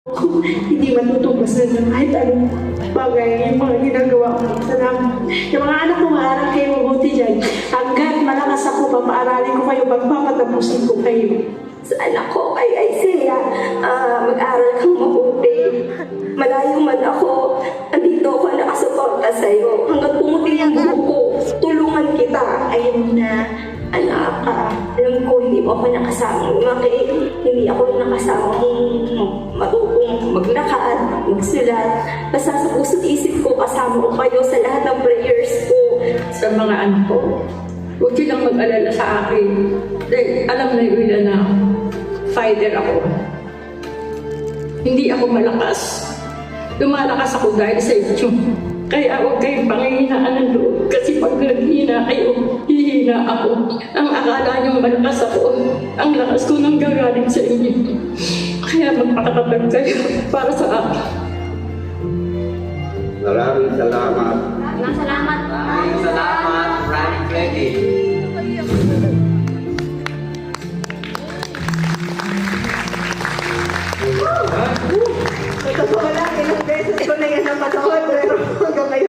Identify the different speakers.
Speaker 1: Hindi matutubasan ng kahit anong bagay yung mga ginagawa ko. Salamat. Yung mga anak ko, maaral kayo mabuti dyan. Hanggat malakas ako, papaaralin ko kayo, pagpapatapusin ko kayo.
Speaker 2: Sa anak ko kay Isaiah, mag-aral kang mabuti. Malayo man ako, andito ako nakasuporta sa'yo. Hanggat pumuti ang buhok ko, tulungan kita. Ayun na, anak, alam ko hindi mo ako nakasama lumaki. Hindi ako nakasama mong matutong maglakad, magsulat. Basta sa puso't isip ko, kasama ko kayo sa lahat ng prayers ko.
Speaker 3: Sa mga anak ko, huwag silang mag-alala sa akin. Dahil alam na nila na fighter ako. Hindi ako malakas. Lumalakas ako dahil sa inyo. Kaya huwag kayong panghihinaan ng loob. Kasi pag naghihina kayo, hihina ako. Ang akala nyo malakas ako. Ang lakas ko nang gagaling sa inyo. Kaya magpakatatag kayo para sa akin.
Speaker 4: Maraming salamat.